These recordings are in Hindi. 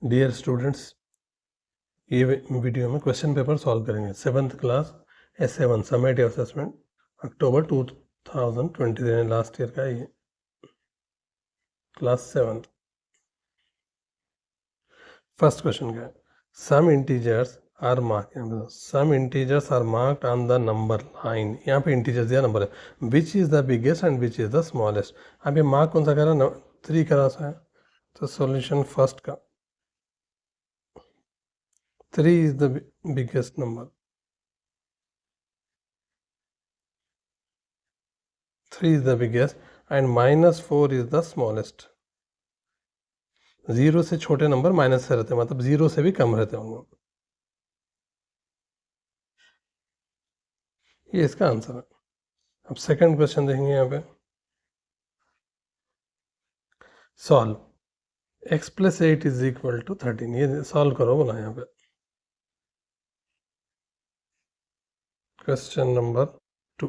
डियर स्टूडेंट्स, ये वीडियो में क्वेश्चन पेपर सॉल्व करेंगे 7th class S7 summative assessment October 2023 last year का ये क्लास 7th। फर्स्ट क्वेश्चन क्या है? Some integers are marked on the number line. यहाँ पे इंटीजर्स दिया नंबर है, which is the biggest and which is the smallest. अब ये मार्क कौन सा कह रहा है? 3 करा सा है, तो सॉल्यूशन फर्स्ट का 3 is the biggest number, 3 is the biggest and -4 is the smallest। 0 से छोटे नंबर माइनस से रहते हैं, मतलब 0 से भी कम रहते होंगे। ये इसका आंसर है। अब सेकंड क्वेश्चन देखेंगे यहाँ पे। Solve x + 8 = 13। ये सॉल्व करो बोला यहाँ पे। Question number 2,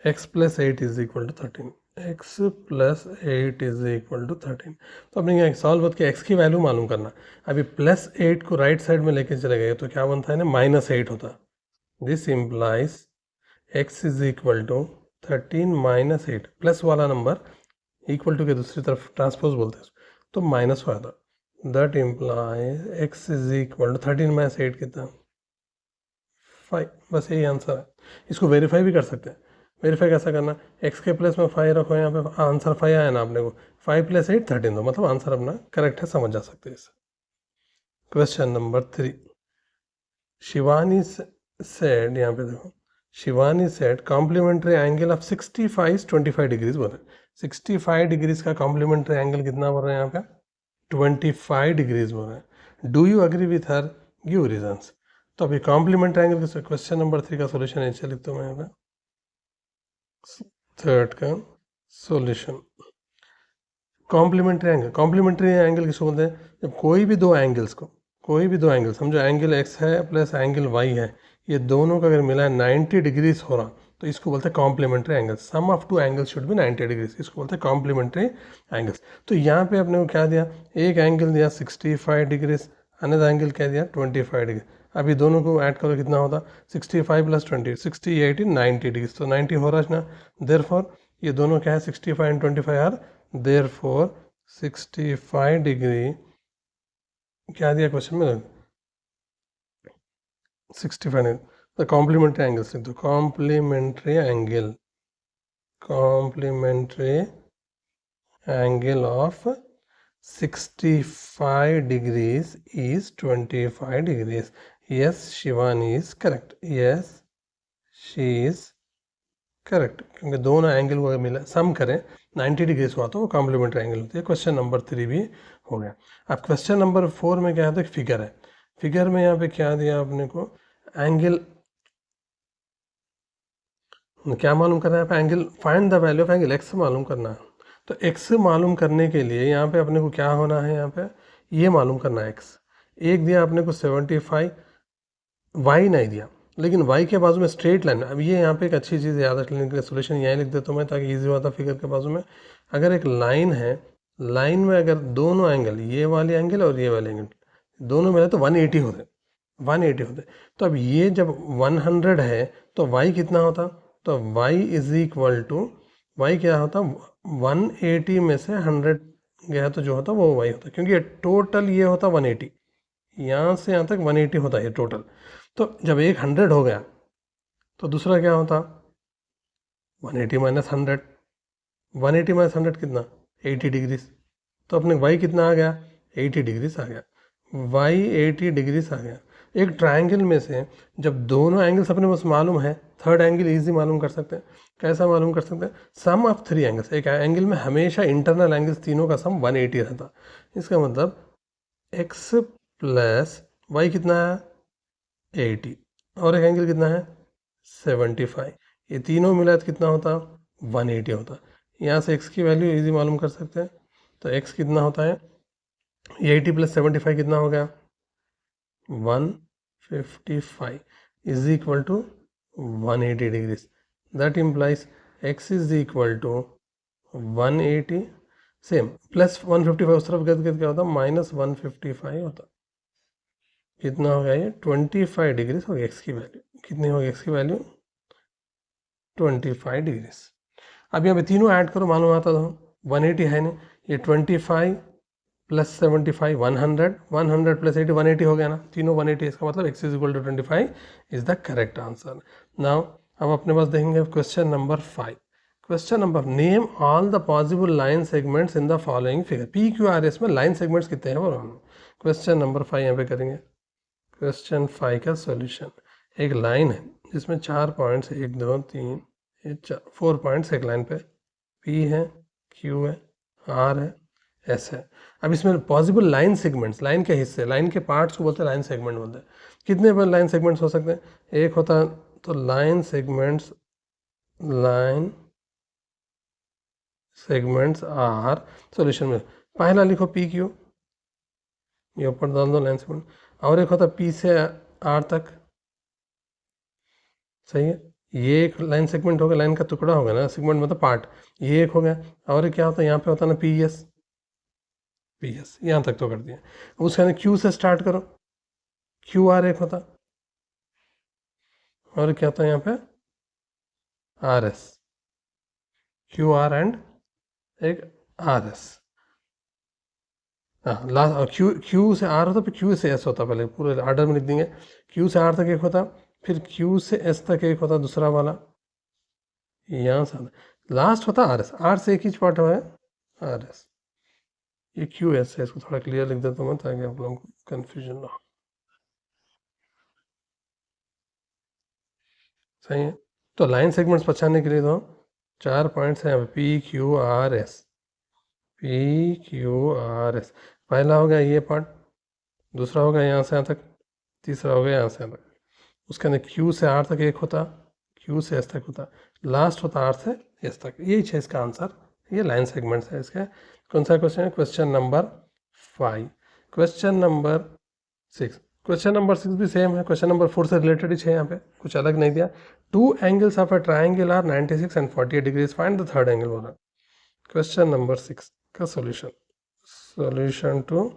x + 8 = 13। x + 8 = 13। तो अपने यहाँ सॉल्व किया, x की वैल्यू मालूम करना। अभी +8 को राइट साइड में लेके चले गए तो क्या बनता है ना, -8 होता। दिस इम्प्लाइज x = 13 - 8, प्लस वाला नंबर इक्वल टू के दूसरी तरफ ट्रांसपोज बोलते हैं तो माइनस हुआ था। दैट इम्प्लाइज x = 13 - 8 कितना, 5। बस यही आंसर है। इसको वेरीफाई भी कर सकते हैं। वेरीफाई कैसा करना, x के प्लेस में 5 रखो, यहाँ पे आंसर 5 आया ना अपने को, 5 + 8 13 दो, मतलब आंसर अपना करेक्ट है, समझ जा सकते हैं इससे। क्वेश्चन नंबर 3, शिवानी सेड, यहाँ पे देखो, Shivani said complementary angle of 65 25 degrees बोल रहे हैं। 65 डिग्रीज का कॉम्प्लीमेंट्री एंगल कितना बोल रहे हैं यहाँ पे, 25 डिग्रीज बोल रहे हैं। Do you agree with her, give reasons. तो अभी कॉम्प्लीमेंट्री एंगल के क्वेश्चन नंबर 3 का सोल्यूशन ऐसे लिखता हूँ मैं यहाँ पे। थर्ड का सॉल्यूशन, कॉम्प्लीमेंट्री एंगल किसको बोलते हैं? जब कोई भी दो एंगल समझो, एंगल x है प्लस एंगल y है, ये दोनों का अगर मिला है 90 डिग्रीज हो रहा, तो इसको बोलते हैं complementary angle. Sum of two angles should be 90 degrees, इसको बोलते हैं कॉम्प्लीमेंट्री एंगल्स। तो यहाँ पे अपने को क्या दिया, एक एंगल दिया 65 डिग्रीज, अनदर एंगल क्या दिया 25 डिग्री। अभी दोनों को ऐड करो कितना होता, 65 + 20 60 80 90 डिग्रीज, तो 90 हो रहा है ना। देयरफॉर ये दोनों क्या है, 65 and 25 आर, देयरफॉर 65 डिग्री, क्या दिया क्वेश्चन में, 65। द कॉम्प्लीमेंट्री एंगल से, तो complementary angle of 65 degrees is 25 degrees. Yes Shivani is correct, yes she is correct, क्योंकि दोनों एंगल को मिला सम करें 90 डिग्रीज हुआ तो वो कॉम्प्लीमेंट्री एंगल होती है। क्वेश्चन नंबर 3 भी हो गया। अब क्वेश्चन नंबर 4 में क्या है, तो फिगर है। फिगर में यहाँ पे क्या दिया अपने को, एंगल क्या मालूम करना है, यहाँ पे angle, find the value of angle x मालूम करना है। तो एक्स मालूम करने के लिए यहाँ पे अपने को क्या होना है, यहाँ पे ये मालूम करना है एक्स। एक दिया अपने को 75, वाई नहीं दिया, लेकिन वाई के बाजू में स्ट्रेट लाइन। अब ये यहाँ पे एक अच्छी चीज़ याद रखने के लिए सोल्यूशन यहीं लिख देता हूँ मैं, ताकि ईजी होता फिगर के बाजू में। अगर एक लाइन है, लाइन में अगर दोनों एंगल, ये वाले एंगल और ये वाले एंगल दोनों मिले तो 180 होते, 180 होते। तो अब ये जब 100 है तो y कितना होता, तो y = y क्या होता, 180 में से 100 गया तो जो होता वो y होता, क्योंकि ये टोटल ये होता 180, यहाँ से यहाँ तक 180 होता है टोटल। तो जब एक 100 हो गया तो दूसरा क्या होता, 180 - 100, 180 - 100 कितना, 80 डिग्रीज। तो अपने y कितना आ गया, 80 डिग्रीज आ गया, y 80 डिग्रीज आ गया। एक ट्रायंगल में से जब दोनों एंगल्स अपने पास मालूम है, थर्ड एंगल इजी मालूम कर सकते हैं। कैसा मालूम कर सकते हैं, सम ऑफ 3 एंगल्स, एक एंगल में हमेशा इंटरनल एंगल्स तीनों का सम 180 रहता। इसका मतलब x + y कितना है 80, और एक एंगल कितना है 75, ये तीनों मिला तो कितना होता 180 होता। यहाँ से x की वैल्यू इजी मालूम कर सकते हैं। तो x कितना होता है, 80 + 75 कितना हो गया 155 is equal to 180 degrees. That implies x = 180, same plus 155 उस तरफ गए तो क्या होता, माइनस 155 होता। कितना हो गया ये 25 डिग्रीज होगी एक्स की वैल्यू। कितनी होगी एक्स की वैल्यू 25 डिग्रीज। अब यहाँ पे तीनों ऐड करो, मालूम आता था 180 है नहीं, ये 25 प्लस 75 100, 100 प्लस 80 180 हो गया ना, तीनों 180, इसका मतलब x is equal to 25 is the correct answer. Now अब अपने पास देखेंगे question number 5। Question number, name all the possible line segments in the following figure. P Q R S में लाइन सेगमेंट्स कितने हैं वो। क्वेश्चन नंबर 5 यहाँ पे करेंगे। क्वेश्चन 5 का सॉल्यूशन, एक लाइन है जिसमें 4 पॉइंट्स, 1 2 3 4 पॉइंट्स एक लाइन पे, P है, Q है, R है, S है। अब इसमें पॉसिबल लाइन सेगमेंट्स, लाइन के हिस्से, लाइन के पार्ट्स को बोलते हैं लाइन सेगमेंट बोलते हैं। कितने पर लाइन सेगमेंट्स हो सकते हैं, एक होता तो लाइन सेगमेंट्स आर, सॉल्यूशन में पहला लिखो पी क्यू, ये ऊपर डाल दो लाइन सेगमेंट, और एक होता पी से आर तक, सही है। ये एक लाइन सेगमेंट हो गया, लाइन का टुकड़ा हो गया ना, सेगमेंट मतलब पार्ट, ये एक हो गया। और क्या होता है यहाँ पे होता है ना पी एस, यहाँ तक तो कर दिया। उसके अंदर क्यू से स्टार्ट करो, क्यू आर एक होता, और क्या होता है यहाँ पे R S, Q R and एक आर एस। हाँ लास्ट क्यू से आर होता, फिर क्यू से एस होता, पहले पूरे आर्डर में लिख देंगे। क्यू से आर तक एक होता, फिर क्यू से एस तक एक होता दूसरा वाला, यहाँ से लास्ट होता आर एस, आर से एक ही पार्ट हुआ है आर एस। ये क्यू एस है, इसको थोड़ा क्लियर लिख देता हूँ ताकि आप लोगों को कन्फ्यूजन ना हो। सही है। तो लाइन सेगमेंट्स पहचानने के लिए तो 4 पॉइंट्स हैं P Q R S, P Q R S. पहला हो गया ये पार्ट, दूसरा हो गया यहाँ से यहाँ तक, तीसरा हो गया यहाँ से यहाँ तक। उसके अंदर क्यू से आर तक एक होता, क्यू से एस तक होता, लास्ट होता आर से एस तक। यही है इसका आंसर, ये लाइन सेगमेंट्स है इसके। कौन सा क्वेश्चन है, question number 5। Question number 6, question number 6 भी सेम है, क्वेश्चन नंबर 4 से रिलेटेड ही है, यहाँ पे कुछ अलग नहीं दिया। 2 angles of a triangle are 96 and 48 degrees, find the third angle बोला। क्वेश्चन नंबर 6 का सॉल्यूशन, सॉल्यूशन टू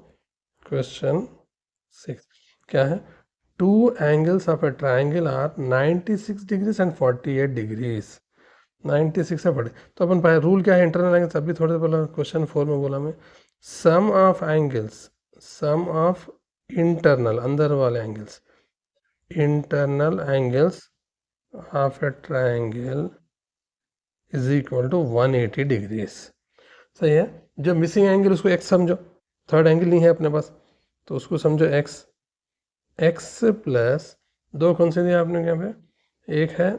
क्वेश्चन 6 क्या है, 2 angles of a triangle are 96 degrees and 48 degrees. 96 से 40, तो अपन पहले रूल क्या है इंटरनल एंगल्स, अभी थोड़े बोला क्वेश्चन 4 में बोला मैं, sum of angles, sum of internal अंदर वाले angles, internal angles of a triangle is equal to 180 degrees. सही है। जो मिसिंग एंगल उसको x समझो, थर्ड एंगल नहीं है अपने पास तो उसको समझो x, x प्लस 2 कौन से दिया आपने यहाँ पे, एक है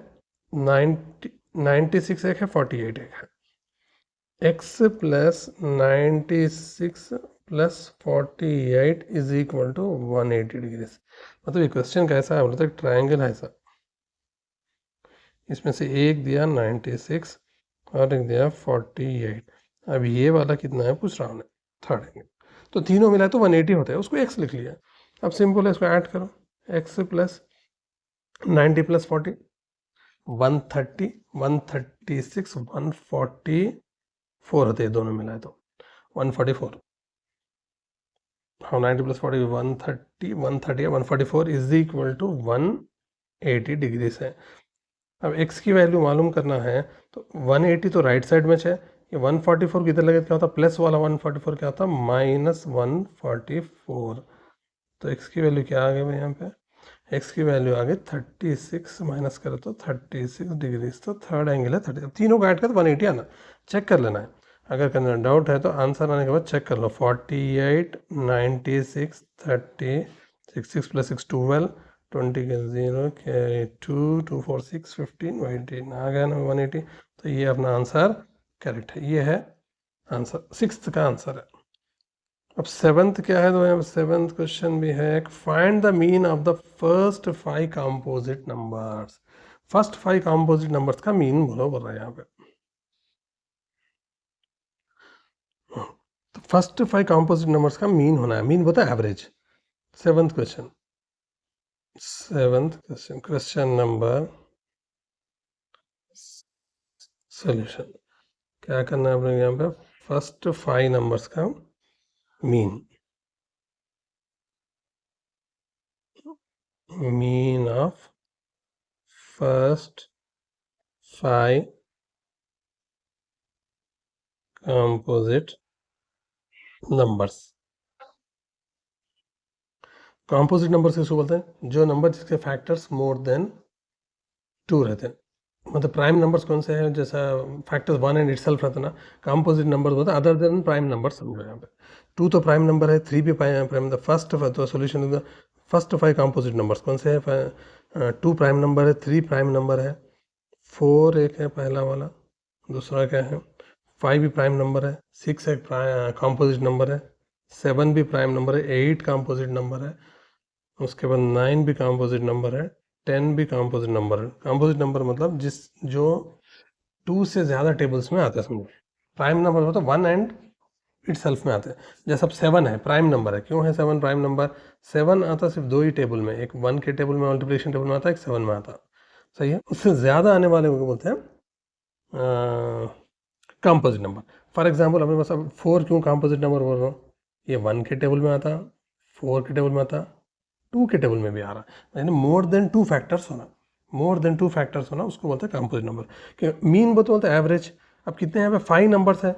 96, एक है 48, एक है x plus 96 plus 48 is equal to 180 degrees. मतलब ये क्वेश्चन कैसा है, बोलते ट्राइंगल है ऐसा, इसमें से एक दिया 96 और एक दिया 48। अब ये वाला कितना है पूछ रहा हूँ, थर्ड एंगल, तो तीनों मिला तो 180 होता है, उसको x लिख लिया। अब सिंपल है, इसको ऐड करो, x प्लस 90 प्लस 40 130, 136 144 होते हैं दोनों मिलाए तो 144। हाँ 90 plus 40 130, 130 144 is equal to 180 degree है। अब x की वैल्यू मालूम करना है तो 180 तो राइट साइड में है, ये 144 किधर लगे, क्या होता प्लस वाला 144 क्या होता माइनस 144। तो x की वैल्यू क्या आ गई भाई यहाँ पे, x की वैल्यू आ गई 36, माइनस करो तो 36 डिग्री। तो थर्ड एंगल है 30, तीनों का ऐड कर 180 आना, चेक कर लेना है। अगर करना डाउट है तो आंसर आने के बाद चेक कर लो, 48 96 30 6 प्लस 6 12 20 के 0 के 2 2 4 6 15 18 आ गया ना 180। तो ये अपना आंसर करेक्ट है, ये है आंसर, 6th का आंसर है। अब 7th क्या है, तो यहाँ 7th क्वेश्चन भी है, find the mean of the first 5 composite numbers. First 5 composite numbers का मीन बोलो बोल रहा है यहाँ पे। तो फर्स्ट 5 कंपोजिट नंबर्स का मीन होना है, मीन होता है average. 7th question, 7th question, question number solution क्या करना है अपने यहाँ पे, फर्स्ट 5 नंबर्स का mean of first 5 composite numbers. Composite number किसको बोलते हैं? जो नंबर जिसके फैक्टर्स मोर देन 2 रहते हैं। मतलब प्राइम नंबर्स कौन से हैं? जैसा फैक्टर्स 1 एंड इटसेल्फ रहता है ना, कंपोजिट नंबर्स होता है अदर देन प्राइम नंबर। समझो यहाँ पे 2 तो प्राइम नंबर है, 3 भी प्राइम। द फर्स्ट तो solution the first 5 composite numbers कौन से हैं? 2 प्राइम नंबर है, 3 प्राइम नंबर है, 4 एक है पहला वाला, दूसरा क्या है 5 भी प्राइम नंबर है, 6 एक कंपोजिट नंबर है, 7 भी प्राइम नंबर है, 8 कंपोजिट नंबर है, उसके बाद 9 भी कंपोजिट नंबर है, 10 भी कंपोजिट नंबर है। कंपोजिट नंबर मतलब जो 2 से ज़्यादा टेबल्स में आते हैं। समझो प्राइम नंबर मतलब 1 एंड इट सेल्फ में आते हैं। जैसे अब 7 है प्राइम नंबर है। क्यों है 7 प्राइम नंबर? 7 आता सिर्फ 2 ही टेबल में, एक 1 के टेबल में मल्टीप्लिकेशन टेबल में आता है, एक 7 में आता है। सही है। उससे ज़्यादा आने वाले को बोलते हैं कंपोजिट नंबर। फॉर एग्जाम्पल अपने पास अब 4 क्यों कंपोजिट नंबर बोल रहा हूँ? ये 1 के टेबल में आता, 4 के टेबल में आता, 2 के टेबल में भी आ रहा है, यानी मोर देन 2 फैक्टर्स होना, मोर देन 2 फैक्टर्स होना उसको बोलते हैं कंपोजिट नंबर। कि मीन बोलते हैं एवरेज। अब कितने यहाँ पे 5 नंबर्स है,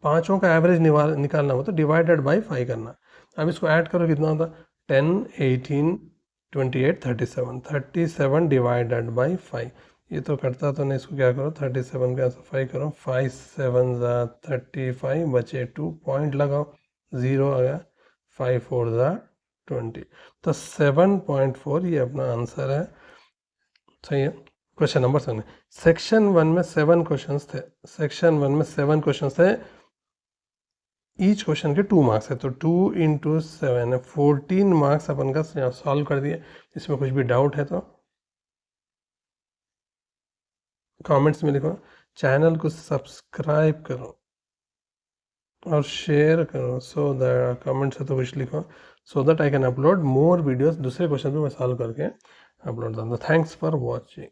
पाँचों का एवरेज निकालना हो तो डिवाइडेड बाई 5 करना। अब इसको ऐड करो कितना होता है 10 18 28 37, 37 डिवाइडेड बाई 5। ये तो कटता तो नहीं, इसको क्या करो 37 का 5 करो, 5 7 ज़ा 35 बचे 2 पॉइंट लगाओ, 0 आ गया, 5 4 ज़ा 20, तो 7.4 ये अपना आंसर है। सही है। Question number 7। सेक्शन 1 में 7 क्वेश्चंस थे, सेक्शन 1 में 7 क्वेश्चंस थे, ईच क्वेश्चन के 2 मार्क्स है, तो 2 इंटू 7 है, 14 मार्क्स अपन का सॉल्व कर दिए। इसमें कुछ भी डाउट है तो कमेंट्स में लिखो। चैनल को सब्सक्राइब करो और शेयर करो, सो दैट कमेंट्स है तो कुछ लिखो, so that I can upload more videos. दूसरे क्वेश्चन भी मैं सॉल्व करके अपलोड दूँगा। Thanks for watching.